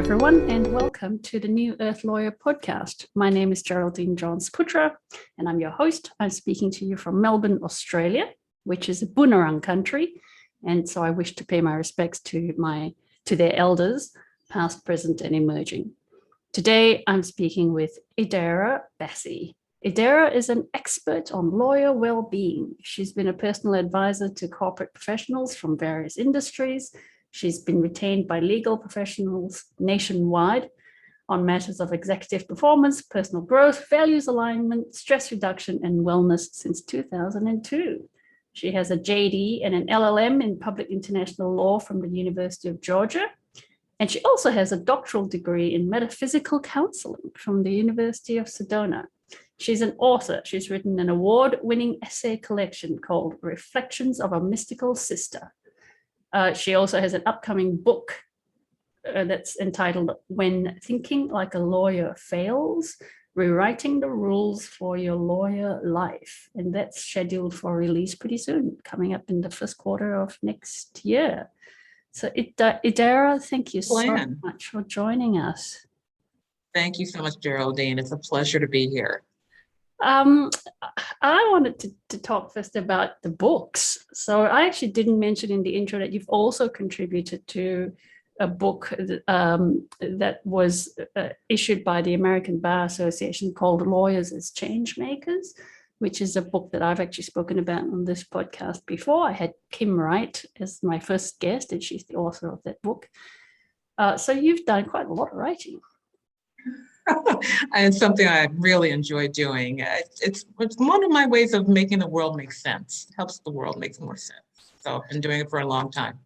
everyone, and welcome to the New Earth Lawyer podcast. My name is Geraldine Johns-Putra, and I'm your host. I'm speaking to you from Melbourne, Australia, which is a Boonwurrung country, and so I wish to pay my respects to their elders, past, present, and emerging. Today, I'm speaking with Idara Bassey. Idara is an expert on lawyer well-being. She's been a personal advisor to corporate professionals from various industries. She's been retained by legal professionals nationwide on matters of executive performance, personal growth, values alignment, stress reduction, and wellness since 2002. She has a JD and an LL.M in public international law from the University of Georgia. And she also has a doctoral degree in metaphysical counseling from the University of Sedona. She's an author. She's written an award-winning essay collection called Reflections of a Mystical Sistah. She also has an upcoming book that's entitled When Thinking Like a Lawyer Fails, Rewriting the Rules for Your Lawyer Life. And that's scheduled for release pretty soon, coming up in the first quarter of next year. So Idara, thank you so much for joining us. Thank you so much, Geraldine. It's a pleasure to be here. I wanted to talk first about the books. So I actually didn't mention in the intro that you've also contributed to a book that was issued by the American Bar Association called Lawyers as Changemakers, which is a book that I've actually spoken about on this podcast before. I had Kim Wright as my first guest, and she's the author of that book. So you've done quite a lot of writing. And something I really enjoy doing. It's one of my ways of making the world make sense. It helps the world make more sense. So I've been doing it for a long time.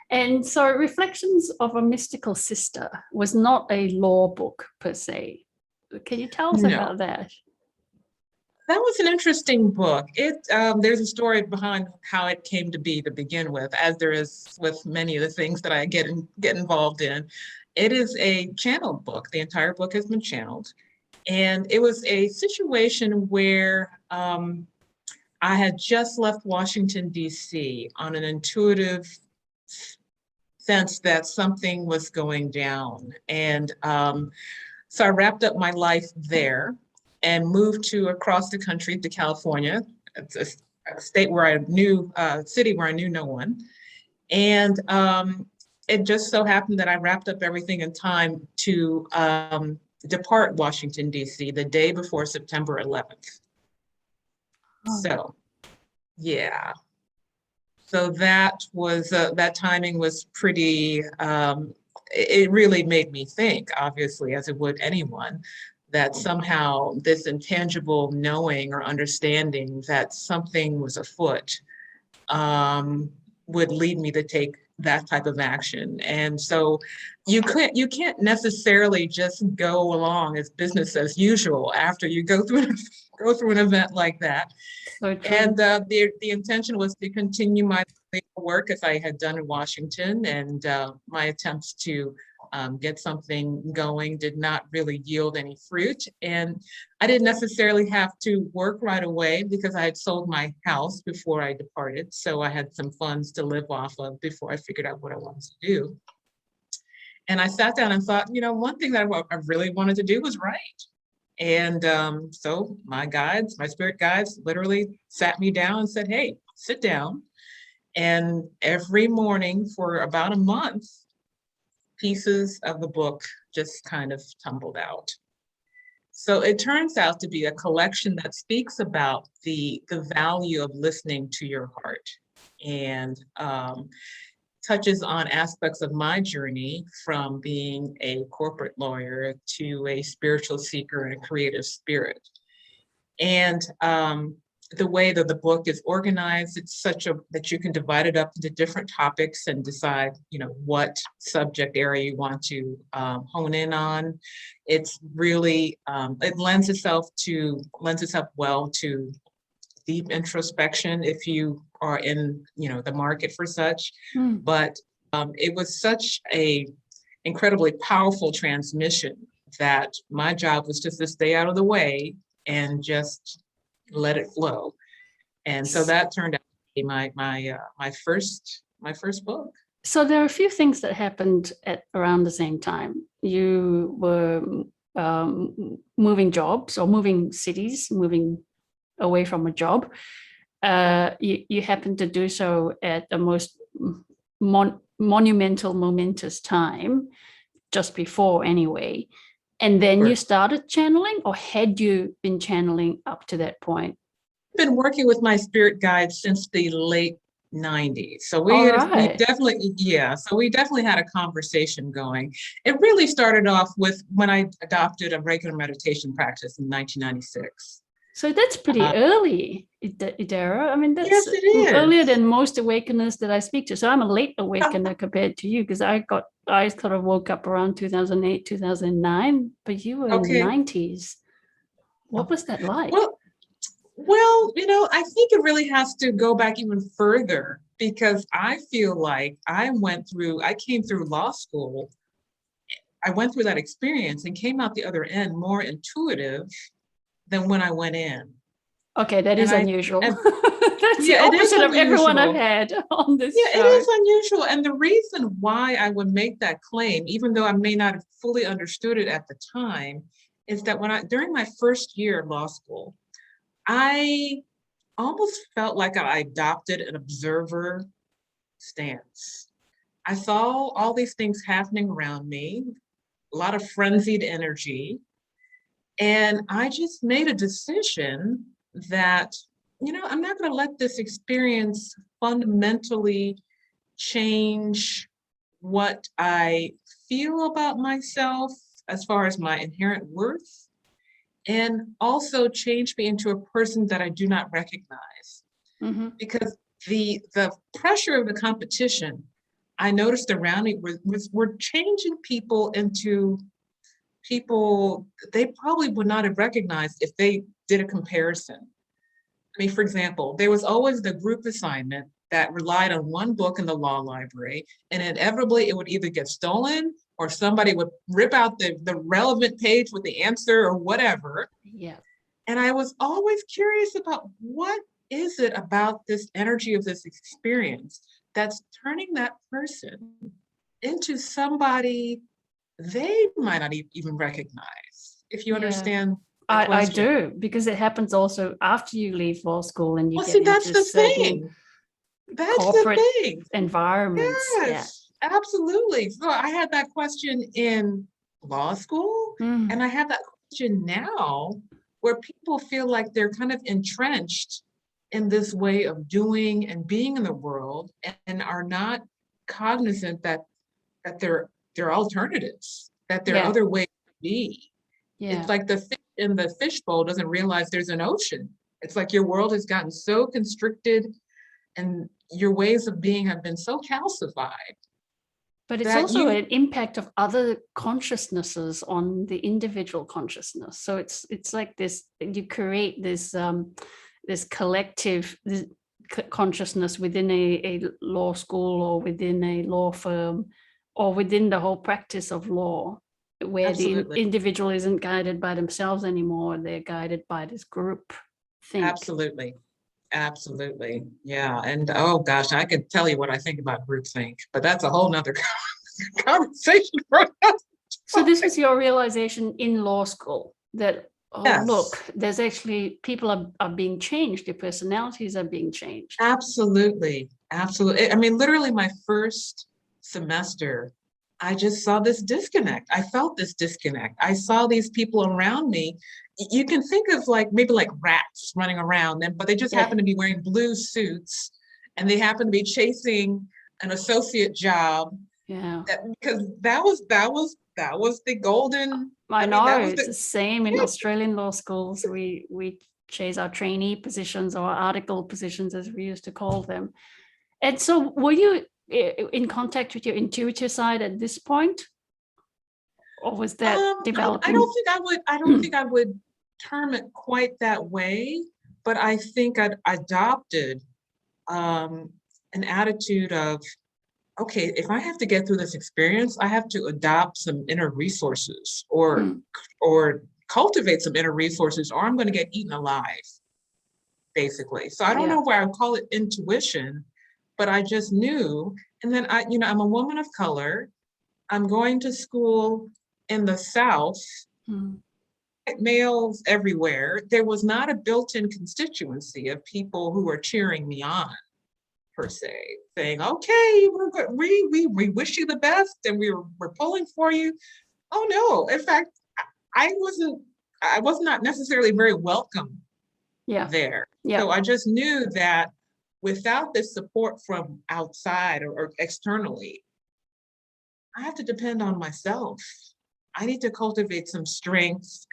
And so Reflections of a Mystical Sistah was not a law book per se. Can you tell us about that? That was an interesting book. There's a story behind how it came to be to begin with, as there is with many of the things that I get involved in. It is a channeled book. The entire book has been channeled. And it was a situation where I had just left Washington, D.C. on an intuitive sense that something was going down. And so I wrapped up my life there and moved across the country to California. It's a state where I knew, city where I knew no one. And it just so happened that I wrapped up everything in time to depart Washington, D.C. the day before September 11th. Oh. So, yeah. So that was, that timing was pretty, it really made me think, obviously, as it would anyone, that somehow this intangible knowing or understanding that something was afoot would lead me to take that type of action. And so you can't necessarily just go along as business as usual after you go through an event like that. Okay. And the intention was to continue my work as I had done in Washington, and my attempts to get something going did not really yield any fruit. And I didn't necessarily have to work right away because I had sold my house before I departed. So I had some funds to live off of before I figured out what I wanted to do. And I sat down and thought, one thing that I really wanted to do was write. And so my spirit guides literally sat me down and said, hey, sit down. And every morning for about a month, pieces of the book just kind of tumbled out. So it turns out to be a collection that speaks about the value of listening to your heart, and touches on aspects of my journey from being a corporate lawyer to a spiritual seeker and a creative spirit. And the way that the book is organized, it's that you can divide it up into different topics and decide, what subject area you want to hone in on. It's really, it lends itself well to deep introspection if you are in, the market for such. But it was such a incredibly powerful transmission that my job was just to stay out of the way and just let it flow. And so that turned out to be my first book. So there are a few things that happened at around the same time. You were moving jobs or moving cities, moving away from a job. You happened to do so at the most monumental, momentous time, just before anyway. And then you started channeling, or had you been channeling up to that point? I've been working with my spirit guide since the late 90s. So we definitely had a conversation going. It really started off with when I adopted a regular meditation practice in 1996. So that's pretty early, Idara. I mean, that's yes, it is. earlier than most awakeners that I speak to. So I'm a late awakener compared to you, because I sort of woke up around 2008, 2009, but you were in the 90s. What was that like? Well, I think it really has to go back even further, because I feel like I came through law school. I went through that experience and came out the other end more intuitive than when I went in. Okay, that is unusual. That's the it is opposite of unusual. everyone I've had on this show. It is unusual. And the reason why I would make that claim, even though I may not have fully understood it at the time, is that during my first year of law school, I almost felt like I adopted an observer stance. I saw all these things happening around me, a lot of frenzied energy. And I just made a decision that, I'm not going to let this experience fundamentally change what I feel about myself as far as my inherent worth, and also change me into a person that I do not recognize. Mm-hmm. Because the pressure of the competition, I noticed around me, were changing people into people they probably would not have recognized if they did a comparison. I mean, for example, there was always the group assignment that relied on one book in the law library, and inevitably it would either get stolen or somebody would rip out the relevant page with the answer or whatever. Yeah. And I was always curious about, what is it about this energy of this experience that's turning that person into somebody they might not even recognize, if you understand the question. I do, because it happens also after you leave law school and you get that's into the certain thing. That's corporate the thing. environments. Yes, absolutely. So I had that question in law school, and I have that question now, where people feel like they're kind of entrenched in this way of doing and being in the world, and are not cognizant that there are alternatives, that there are other ways to be. Yeah. It's like the fish in the fishbowl doesn't realize there's an ocean. It's like your world has gotten so constricted, and your ways of being have been so calcified. But it's also an impact of other consciousnesses on the individual consciousness. So it's like this, you create this this collective consciousness within a law school, or within a law firm, or within the whole practice of law, where the individual isn't guided by themselves anymore. They're guided by this group thing. Absolutely. Yeah. And oh gosh, I could tell you what I think about groupthink, but that's a whole nother conversation for us. So this was your realization in law school, that, look, there's actually, people are being changed, their personalities are being changed. Absolutely. I mean, literally my first semester, I just saw this disconnect. I felt this disconnect. I saw these people around me. You can think of maybe like rats running around them, but they just happen to be wearing blue suits, and they happen to be chasing an associate job. Yeah. Because that was the golden. I know, it's the same in Australian law schools. We chase our trainee positions, or article positions, as we used to call them. And so were you in contact with your intuitive side at this point, or was that developing? I don't think I would term it quite that way, but I think I'd adopted an attitude of, okay, if I have to get through this experience, I have to adopt some inner resources, or cultivate some inner resources, or I'm going to get eaten alive, basically. So I don't know where I would call it intuition, but I just knew. And then I'm a woman of color. I'm going to school in the South, Mm. males everywhere. There was not a built-in constituency of people who were cheering me on, per se, saying, okay, we're good. We wish you the best and we're pulling for you. Oh no. In fact, I was not necessarily very welcome Yeah. there. Yeah. So I just knew that without this support from outside or externally, I have to depend on myself. I need to cultivate some strengths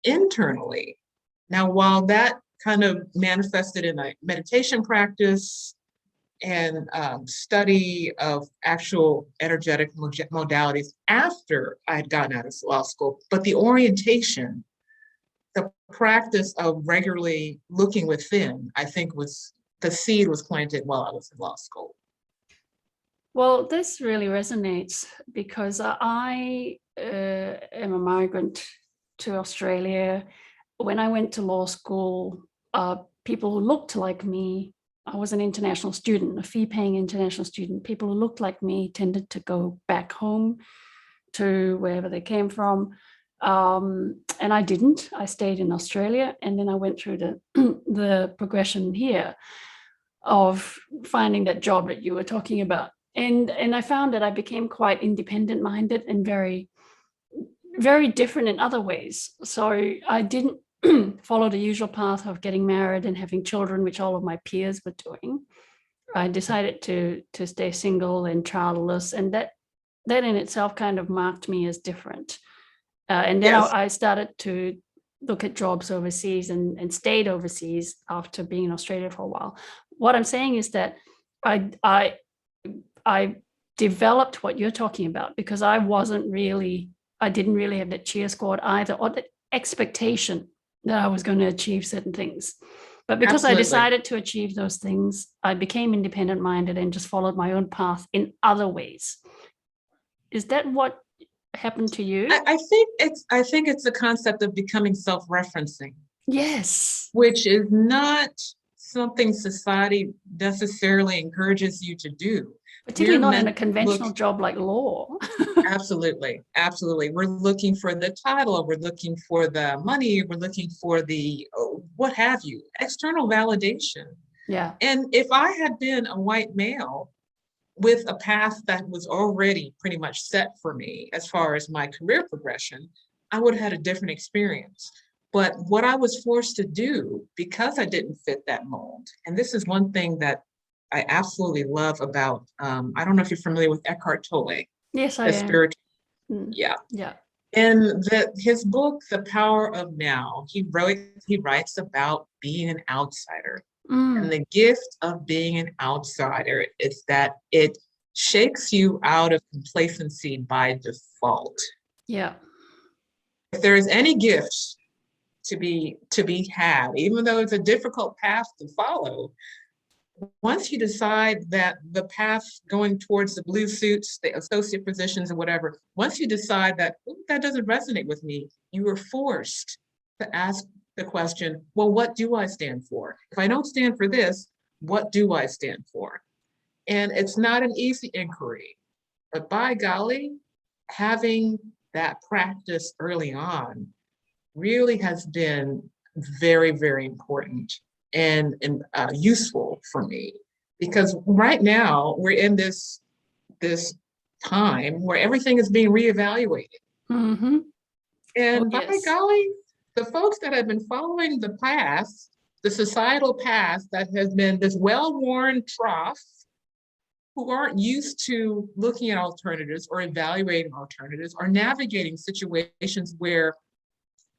internally. Now, while that kind of manifested in a meditation practice and study of actual energetic modalities after I had gotten out of law school, but the orientation, the practice of regularly looking within, I think the seed was planted while I was in law school. Well, this really resonates because I am a migrant to Australia. When I went to law school, people who looked like me, I was an international student, a fee-paying international student. People who looked like me tended to go back home to wherever they came from. And I didn't. I stayed in Australia, and then I went through the progression here of finding that job that you were talking about. And I found that I became quite independent-minded and very, very different in other ways. So I didn't follow the usual path of getting married and having children, which all of my peers were doing. I decided to stay single and childless, and that in itself kind of marked me as different. And then Yes. I started to look at jobs overseas and stayed overseas after being in Australia for a while. What I'm saying is that I developed what you're talking about because I didn't really have that cheer squad either, or the expectation that I was going to achieve certain things. But because Absolutely. I decided to achieve those things, I became independent-minded and just followed my own path in other ways. Is that what happened to you? I think it's the concept of becoming self-referencing. Yes. Which is not something society necessarily encourages you to do. Particularly not in a conventional job like law. Absolutely. We're looking for the title, we're looking for the money, we're looking for the what have you, external validation. Yeah. And if I had been a white male with a path that was already pretty much set for me as far as my career progression, I would have had a different experience. But what I was forced to do, because I didn't fit that mold, and this is one thing that I absolutely love about, I don't know if you're familiar with Eckhart Tolle. Yes, I am. Yeah. Yeah. In his book, The Power of Now, he writes about being an outsider. And the gift of being an outsider is that it shakes you out of complacency by default. Yeah. If there is any gift to be had, even though it's a difficult path to follow, once you decide that the path going towards the blue suits, the associate positions, or whatever, once you decide that that doesn't resonate with me, you are forced to ask the question, well, what do I stand for? If I don't stand for this, what do I stand for? And it's not an easy inquiry, but by golly, having that practice early on really has been very, very important and useful for me, because right now we're in this time where everything is being reevaluated. Mm-hmm. And by golly, the folks that have been following the path, the societal path that has been this well-worn trough, who aren't used to looking at alternatives or evaluating alternatives or navigating situations where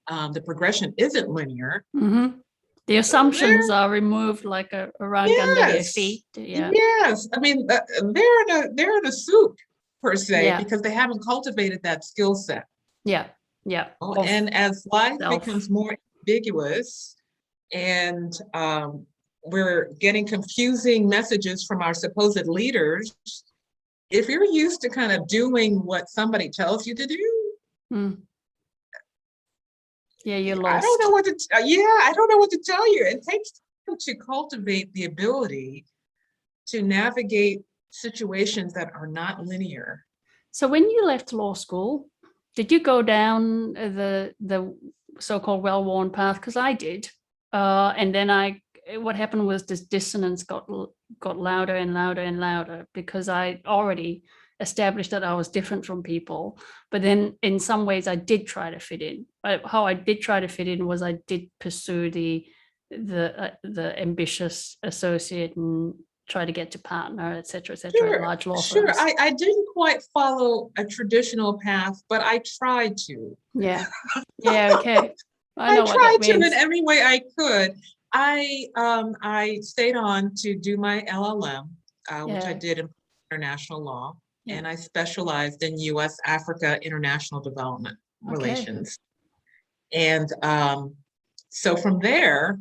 the progression isn't linear. Mm-hmm. The assumptions are removed like a rug under their feet. Yeah. Yes. I mean, they're in a soup, per se, Yeah. because they haven't cultivated that skill set. Yeah. Yeah. And as life becomes more ambiguous and we're getting confusing messages from our supposed leaders, if you're used to kind of doing what somebody tells you to do, yeah, you're lost. I don't know what to tell you. It takes time to cultivate the ability to navigate situations that are not linear. So when you left law school, did you go down the so-called well-worn path? Because I did. And then what happened was this dissonance got louder and louder and louder because I already established that I was different from people. But then in some ways I did try to fit in. How I did try to fit in was I did pursue the ambitious associate and try to get to partner, et cetera, at large law Sure. firms. I didn't quite follow a traditional path, but I tried to. Yeah. Yeah. Okay. I know what tried that means. to in every way I could. I stayed on to do my LL.M, which I did in international law, and I specialized in U.S. Africa international development relations. And so from there,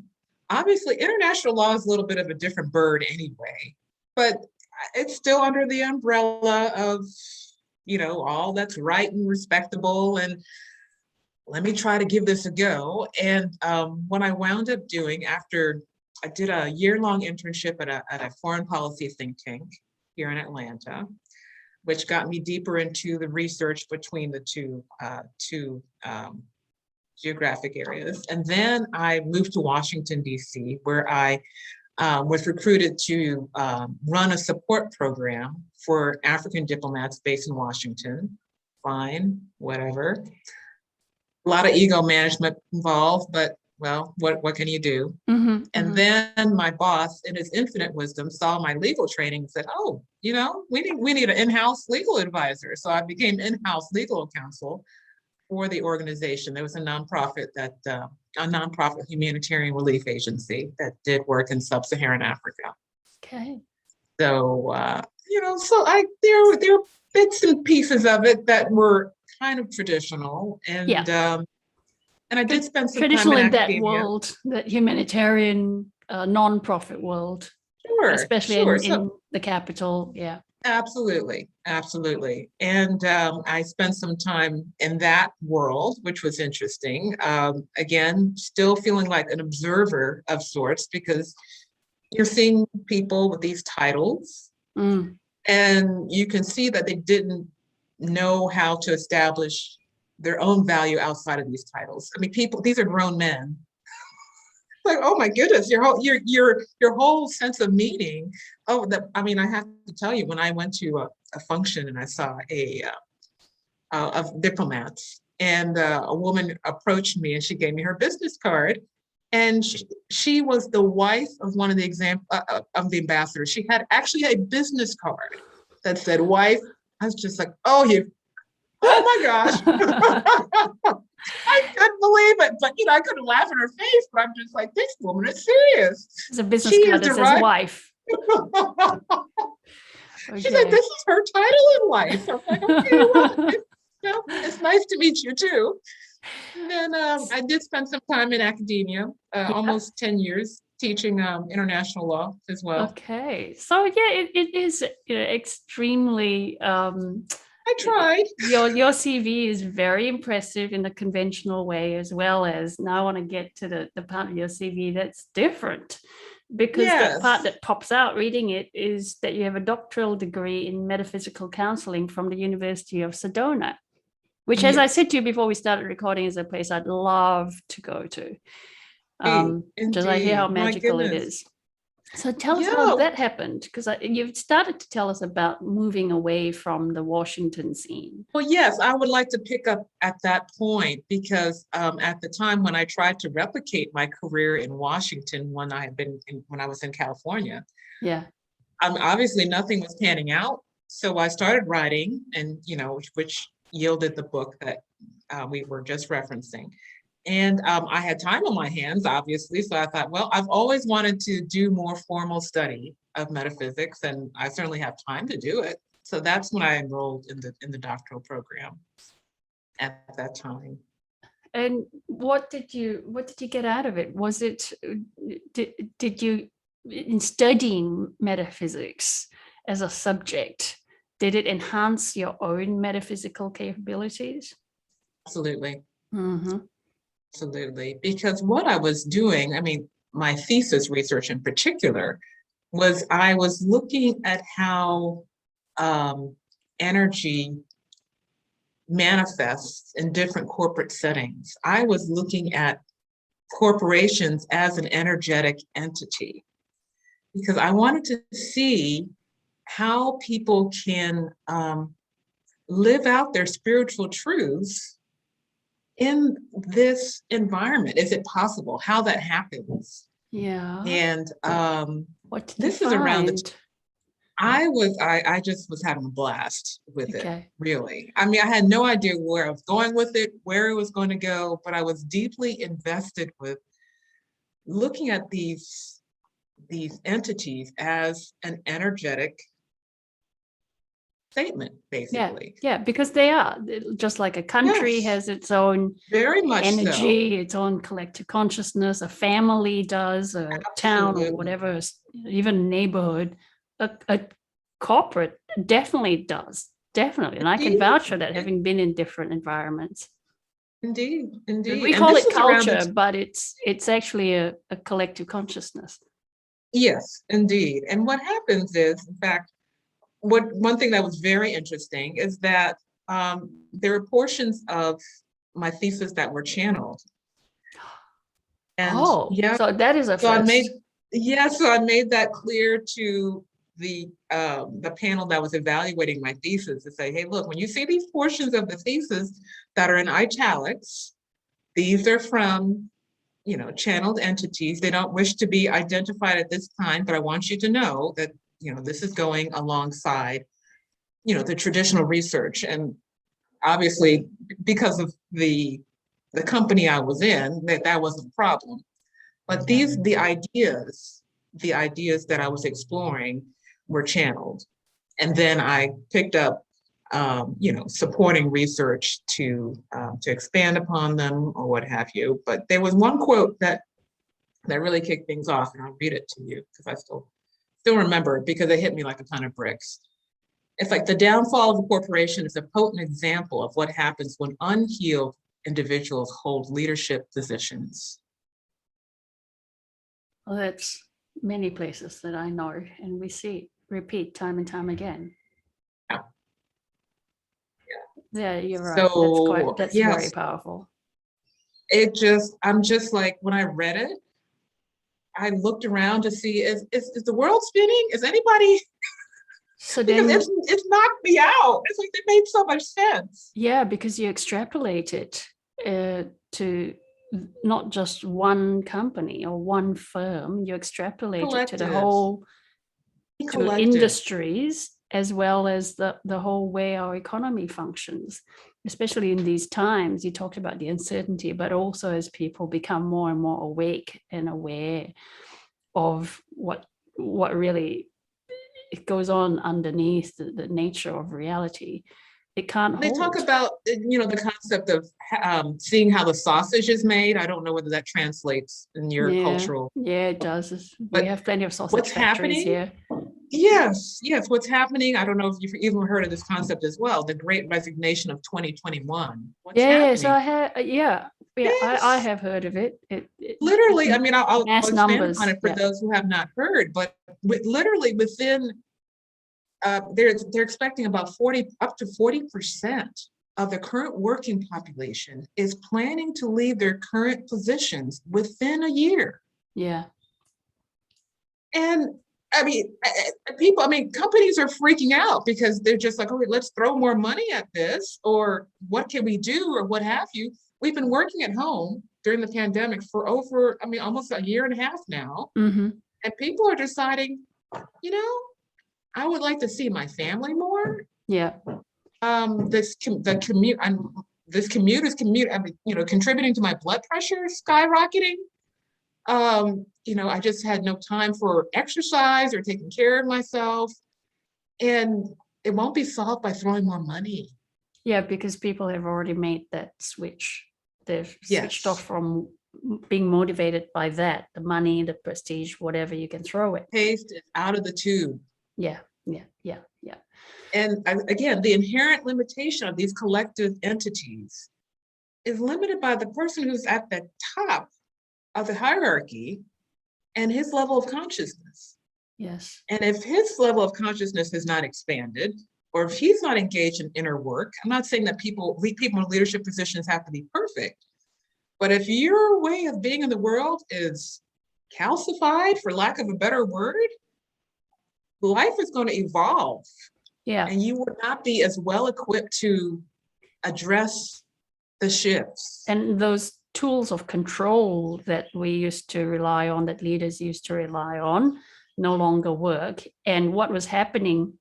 obviously, international law is a little bit of a different bird anyway, but it's still under the umbrella of, all that's right and respectable. And let me try to give this a go. And what I wound up doing after I did a year-long internship at a foreign policy think tank here in Atlanta, which got me deeper into the research between the two geographic areas. And then I moved to Washington, D.C., where I was recruited to run a support program for African diplomats based in Washington. Fine, whatever. A lot of ego management involved, but well, what can you do? And then my boss, in his infinite wisdom, saw my legal training and said, "Oh, we need an in-house legal advisor." So I became in-house legal counsel for the organization. There was a nonprofit humanitarian relief agency that did work in sub-Saharan Africa. Okay. So there were bits and pieces of it that were kind of traditional, and I did spend some traditional time in that world, that humanitarian non-profit world, especially in the capital. Yeah. Absolutely. And I spent some time in that world, which was interesting. Again, still feeling like an observer of sorts, because you're seeing people with these titles, and you can see that they didn't know how to establish their own value outside of these titles. I mean, these are grown men. Like, oh my goodness, your whole sense of meaning. I have to tell you, when I went to a function and I saw of diplomats, and a woman approached me and she gave me her business card, and she was the wife of one of the of the ambassadors. She had actually a business card that said wife. I was just like, oh my gosh. I couldn't believe it, but I couldn't laugh in her face, but I'm just like, this woman is serious. It's a business card that says wife. She said, this is her title in life. I'm like, okay, well, it's nice to meet you too. And then I did spend some time in academia, almost 10 years teaching international law as well. Okay, so it is extremely. I tried. Your CV is very impressive in the conventional way, as well as now I want to get to the part of your CV that's different, because the part that pops out reading it is that you have a doctoral degree in metaphysical counseling from the University of Sedona, which, as I said to you before we started recording, is a place I'd love to go to. Because I hear how magical it is. So tell us how that happened, because you've started to tell us about moving away from the Washington scene. Well, yes, I would like to pick up at that point, because at the time when I tried to replicate my career in Washington, when I was in California, obviously nothing was panning out. So I started writing, and which yielded the book that we were just referencing. And I had time on my hands, obviously. So I thought, well, I've always wanted to do more formal study of metaphysics, and I certainly have time to do it. So that's when I enrolled in the doctoral program at that time. And what did you get out of it? Was it did you, in studying metaphysics as a subject, did it enhance your own metaphysical capabilities? Absolutely. Absolutely. Because what I was doing, my thesis research in particular, was I was looking at how energy manifests in different corporate settings. I was looking at corporations as an energetic entity because I wanted to see how people can live out their spiritual truths in this environment. Is it possible? How that happens? Yeah. And What did you this is around the find? I just was having a blast with it, Okay. really. I mean, I had no idea where I was going with it, where it was going to go, but I was deeply invested with looking at these entities as an energetic statement, Yeah. basically. Yeah, because they are just like a country Yes, has its own very much so. energy, its own collective consciousness, a family does, a town or Absolutely. whatever, even a neighborhood, a corporate definitely does. Definitely. And I can Indeed, vouch for that, having been in different environments. indeed, We indeed. And call this it was around culture, the but it's actually a collective consciousness. yes, indeed. And what happens is, in fact, what one thing that was very interesting is that there were portions of my thesis that were channeled. And Oh, yeah, so that is a so I made first. so I made that clear to the panel that was evaluating my thesis to say, hey, look, when you see these portions of the thesis that are in italics, these are from, channeled entities. They don't wish to be identified at this time, but I want you to know that, this is going alongside, the traditional research. And obviously, because of the company I was in, that wasn't a problem. But the ideas that I was exploring were channeled. And then I picked up, supporting research to expand upon them or what have you. But there was one quote that really kicked things off, and I'll read it to you because I still remember it because it hit me like a ton of bricks. It's like the downfall of a corporation is a potent example of what happens when unhealed individuals hold leadership positions. Well, that's many places that I know, and we see it repeat time and time again. Yeah. Yeah, you're right. So That's very yes, powerful. I'm just like, when I read it, I looked around to see, is the world spinning? Is anybody, So because then, it's knocked me out. It's like, it made so much sense. yeah, because you extrapolate it to not just one company or one firm, you extrapolate it to the Collective, whole, to collective. industries, as well as the whole way our economy functions, especially in these times. You talked about the uncertainty, but also as people become more and more awake and aware of what really goes on underneath the nature of reality, it can't They talk hold. about, the concept of seeing how the sausage is made. I don't know whether that translates in your Yeah, cultural, yeah, it does. We but have plenty of what's sausage factories happening? here. Yes, yes, what's happening? I don't know if you've even heard of this concept as well, the Great Resignation of 2021. What's Yeah, so happening? I have, yeah, I Yes, have heard of it. literally. I mean, I'll Mass expand upon numbers. it for Yeah, those who have not heard, but literally within, they're expecting about 40, up to 40% of the current working population is planning to leave their current positions within a year. yeah, And I mean, companies are freaking out because they're just like, okay, let's throw more money at this, or what can we do, or what have you. We've been working at home during the pandemic for almost a year and a half now. mm-hmm. And people are deciding, you know, I would like to see my family more. Yeah, The commute, this commute is contributing to my blood pressure skyrocketing. I just had no time for exercise or taking care of myself. And it won't be solved by throwing more money. yeah, because people have already made that switch. They've switched off Yes. from being motivated by that, the money, the prestige, whatever you can throw it. Taste is out of the tube. Yeah, yeah, yeah, yeah. And again, the inherent limitation of these collective entities is limited by the person who's at the top of the hierarchy and his level of consciousness. Yes. And if his level of consciousness has not expanded, or if he's not engaged in inner work, I'm not saying that people in leadership positions have to be perfect, but if your way of being in the world is calcified, for lack of a better word, life is going to evolve, Yeah. and you will not be as well equipped to address the shifts. And those tools of control that we used to rely on, that leaders used to rely on, no longer work. And what was happening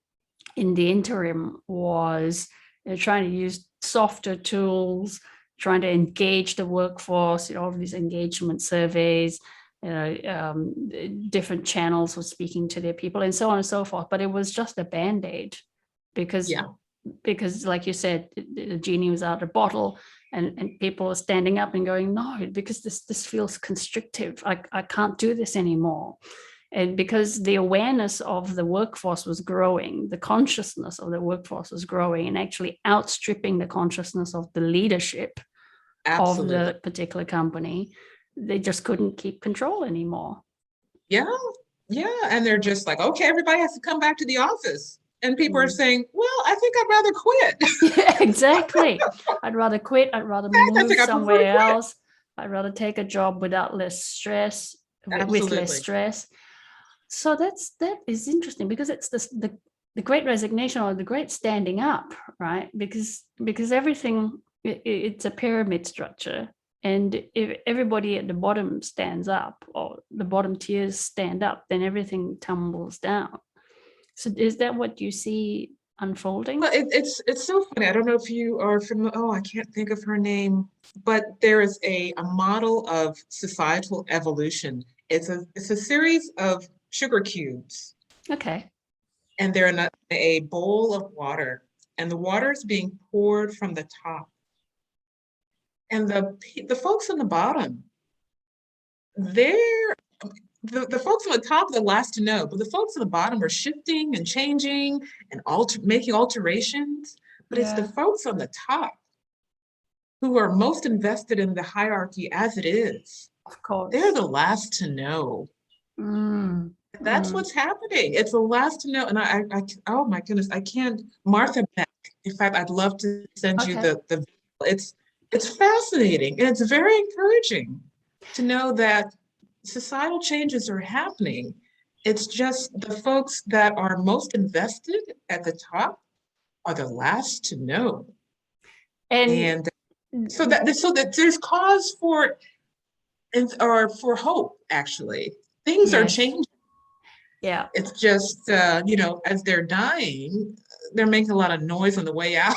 in the interim was trying to use softer tools, trying to engage the workforce, all of these engagement surveys, different channels for speaking to their people, and so on and so forth. But it was just a band-aid because, Yeah. like you said, the genie was out of the bottle, and people are standing up and going, no, because this feels constrictive. I can't do this anymore. And because the awareness of the workforce was growing, the consciousness of the workforce was growing and actually outstripping the consciousness of the leadership Absolutely. of the particular company, they just couldn't keep control anymore. Yeah. Yeah. And they're just like, okay, everybody has to come back to the office. And people are saying, well, I think I'd rather quit. Yeah, exactly. I'd rather quit. I'd rather move somewhere else. I'd rather take a job without less stress, with less stress. So that is interesting, because it's the great resignation, or the great standing up, right? Because everything, it's a pyramid structure, and if everybody at the bottom stands up, or the bottom tiers stand up, then everything tumbles down. So is that what you see unfolding? Well, it's so funny. I don't know if you are familiar. Oh, I can't think of her name, but there is a model of societal evolution. It's a series of sugar cubes, Okay. and they're in a bowl of water, and the water is being poured from the top, and the folks on the bottom, they're the folks on the top are the last to know, but the folks on the bottom are shifting and changing and making alterations. But it's the folks on the top who are most invested in the hierarchy as it is. Of course. They're the last to know. That's what's happening. It's the last to know. And oh my goodness, I can't. Martha Beck. In fact, I'd love to send you the. It's fascinating, and it's very encouraging to know that societal changes are happening. It's just the folks that are most invested at the top are the last to know. And so that there's cause for hope, actually. Things are changing. Yeah. It's just as they're dying, they're making a lot of noise on the way out.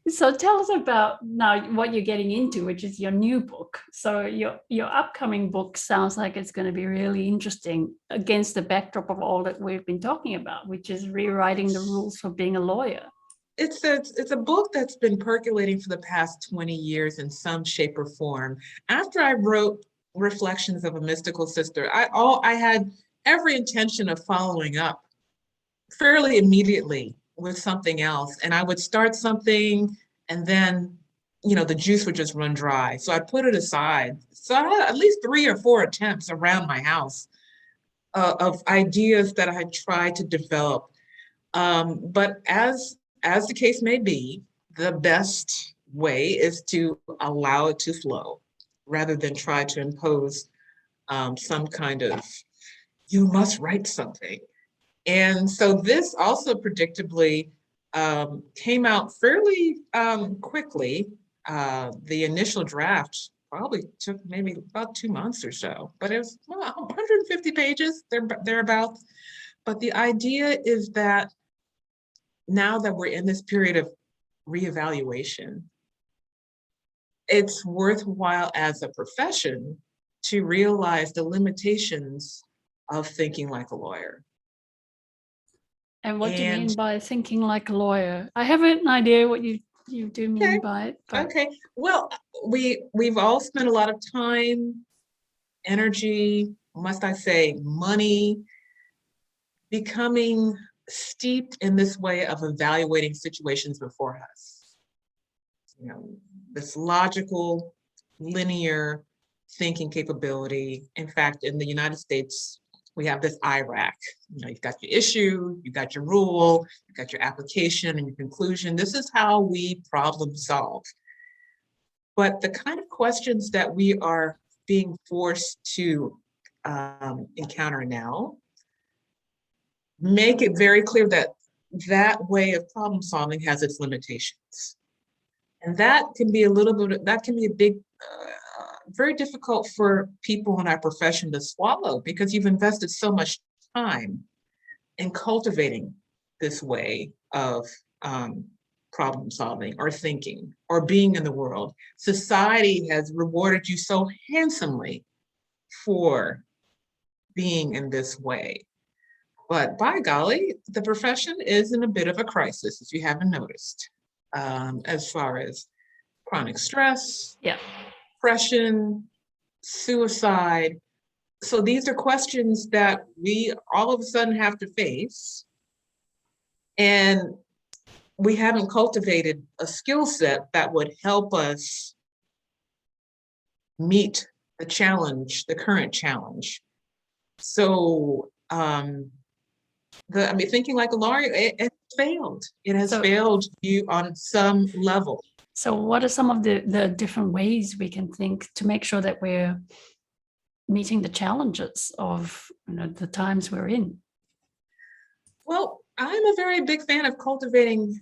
So tell us about now what you're getting into, which is your new book. So your upcoming book sounds like it's going to be really interesting against the backdrop of all that we've been talking about, which is rewriting the rules for being a lawyer. It's a book that's been percolating for the past 20 years in some shape or form. After I wrote Reflections of a Mystical Sister, I had every intention of following up fairly immediately with something else. And I would start something, and then, the juice would just run dry. So I put it aside. So I had at least 3 or 4 attempts around my house of ideas that I had tried to develop. But as the case may be, the best way is to allow it to flow rather than try to impose some kind of, you must write something. And so this also predictably came out fairly quickly. The initial draft probably took maybe about 2 months or so, but it was 150 pages, thereabouts. But the idea is that now that we're in this period of reevaluation, it's worthwhile as a profession to realize the limitations of thinking like a lawyer. And what do you mean by thinking like a lawyer? I have an idea what you do mean by it. But... Okay. Well, we've all spent a lot of time, energy, must I say, money, becoming steeped in this way of evaluating situations before us. This logical, linear thinking capability. In fact, in the United States, we have this IRAC. You've got your issue, you've got your rule, you've got your application and your conclusion. This is how we problem solve. But the kind of questions that we are being forced to encounter now make it very clear that that way of problem solving has its limitations. And that can be a big, very difficult for people in our profession to swallow, because you've invested so much time in cultivating this way of problem solving or thinking or being in the world. Society has rewarded you so handsomely for being in this way. But by golly, the profession is in a bit of a crisis, if you haven't noticed, as far as chronic stress, depression, suicide. So these are questions that we all of a sudden have to face. And we haven't cultivated a skill set that would help us meet the challenge, the current challenge. So, thinking like a lawyer, it failed. It has failed you on some level. So what are some of the different ways we can think to make sure that we're meeting the challenges of the times we're in? Well, I'm a very big fan of cultivating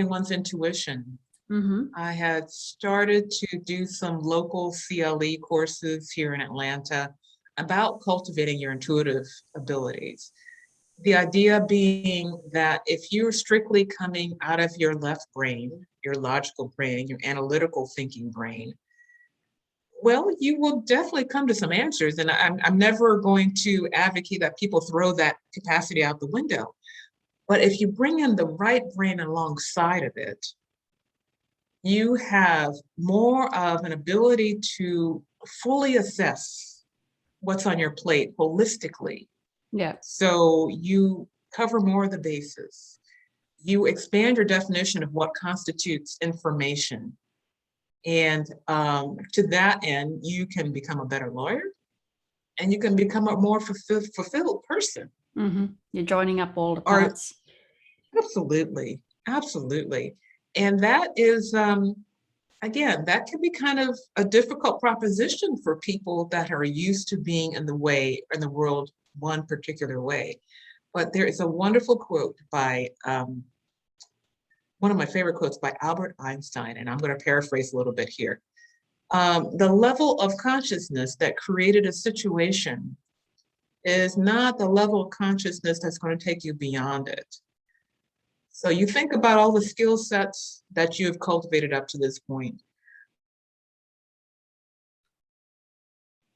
one's intuition. Mm-hmm. I had started to do some local CLE courses here in Atlanta about cultivating your intuitive abilities. The idea being that if you're strictly coming out of your left brain, your logical brain, your analytical thinking brain, well, you will definitely come to some answers. And I'm never going to advocate that people throw that capacity out the window. But if you bring in the right brain alongside of it, you have more of an ability to fully assess what's on your plate holistically. Yeah. So you cover more of the bases. You expand your definition of what constitutes information. And to that end, you can become a better lawyer and you can become a more fulfilled person. Mm-hmm. You're joining up all the parts. Absolutely. Absolutely. And that is, again, that can be kind of a difficult proposition for people that are used to being in the world one particular way. But there is a wonderful quote by, one of my favorite quotes by Albert Einstein, and I'm going to paraphrase a little bit here. The level of consciousness that created a situation is not the level of consciousness that's going to take you beyond it. So you think about all the skill sets that you have cultivated up to this point.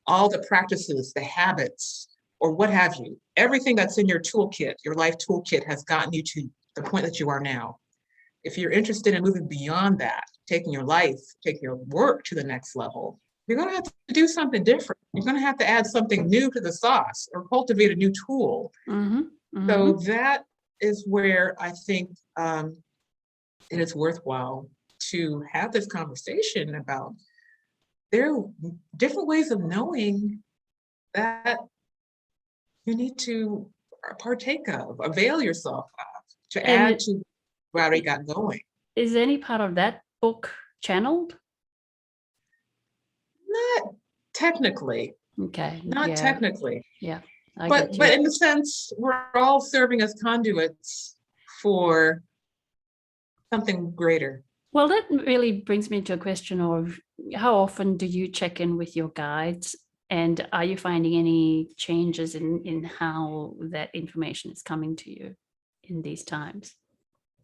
All the practices, the habits, or what have you, everything that's in your toolkit, your life toolkit has gotten you to the point that you are now. If you're interested in moving beyond that, taking your life, taking your work to the next level, you're going to have to do something different. You're going to have to add something new to the sauce or cultivate a new tool. Mm-hmm. Mm-hmm. So that is where I think it is worthwhile to have this conversation about there are different ways of knowing that you need to partake of, avail yourself of, to add to what already got going. Is any part of that book channeled? Not technically. Okay. Not technically. Yeah. But in the sense, we're all serving as conduits for something greater. Well, that really brings me to a question of how often do you check in with your guides, and are you finding any changes in how that information is coming to you in these times?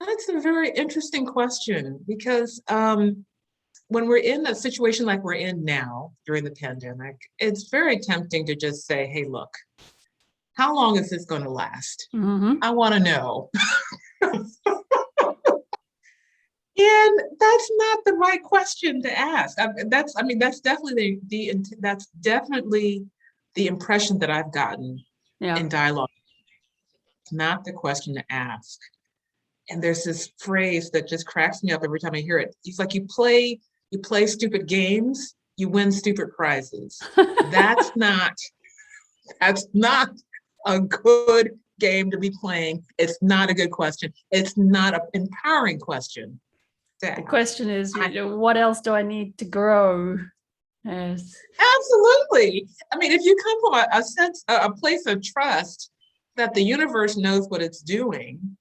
That's a very interesting question, because when we're in a situation like we're in now during the pandemic, it's very tempting to just say, hey, look, how long is this going to last? Mm-hmm. I want to know. And that's not the right question to ask. That's definitely the impression that I've gotten in dialogue. It's not the question to ask. And there's this phrase that just cracks me up every time I hear it. It's like you play stupid games you win stupid prizes. That's not a good game to be playing. It's not a good question. It's not an empowering question to The ask. question is, what else do I need to grow? Yes. Absolutely. I mean, if you come from a place of trust that the universe knows what it's doing,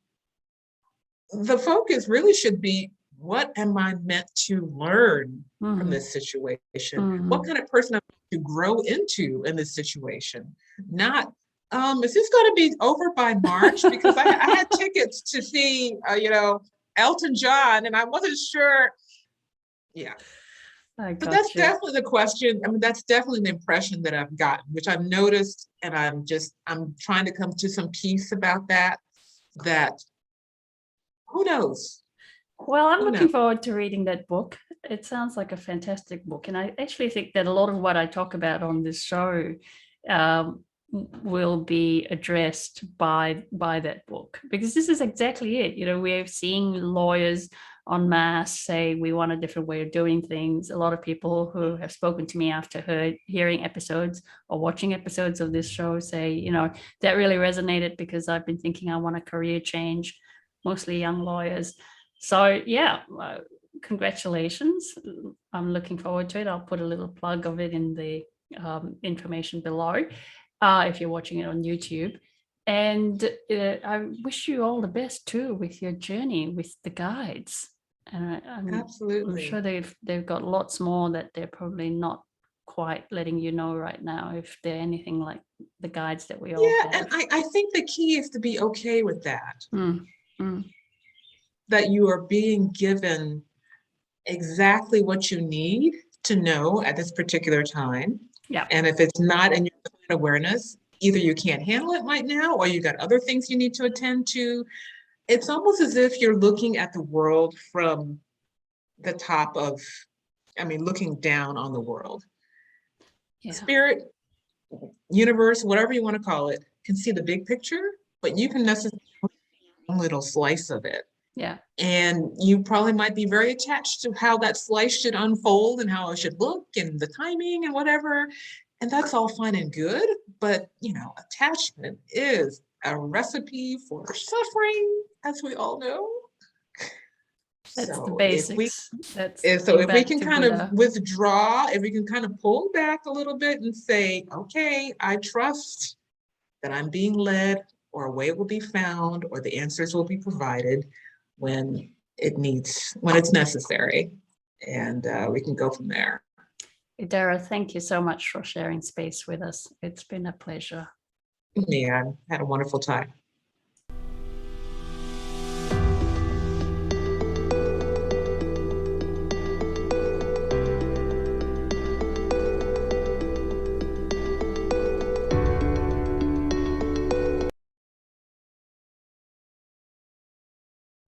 the focus really should be, what am I meant to learn from this situation? What kind of person am I to grow into in this situation? Not, is this going to be over by March? Because I had tickets to see, Elton John, and I wasn't sure. Yeah. So that's definitely the question. I mean, that's definitely the impression that I've gotten, which I've noticed, and I'm trying to come to some peace about that who knows? Well, I'm looking forward to reading that book. It sounds like a fantastic book. And I actually think that a lot of what I talk about on this show will be addressed by that book, because this is exactly it. We're seeing lawyers en masse say we want a different way of doing things. A lot of people who have spoken to me after hearing episodes or watching episodes of this show say, that really resonated, because I've been thinking I want a career change, mostly young lawyers. So yeah, congratulations. I'm looking forward to it. I'll put a little plug of it in the information below if you're watching it on YouTube. And I wish you all the best too with your journey with the guides. And Absolutely. I'm sure they've got lots more that they're probably not quite letting you know right now, if they're anything like the guides that we all have. And I think the key is to be okay with that. That you are being given exactly what you need to know at this particular time. Yeah. And if it's not in your awareness, either you can't handle it right now, or you got other things you need to attend to. It's almost as if you're looking at the world from the top of, looking down on the world. Yeah. Spirit, universe, whatever you want to call it, can see the big picture, but you can necessarily a little slice of it. Yeah. And you probably might be very attached to how that slice should unfold and how it should look and the timing and whatever. And that's all fine and good. But, attachment is a recipe for suffering, as we all know. That's the basics. If we can kind of withdraw, if we can kind of pull back a little bit and say, okay, I trust that I'm being led, or a way will be found, or the answers will be provided when it's necessary, and we can go from there. Idara, thank you so much for sharing space with us. It's been a pleasure. Yeah, I had a wonderful time.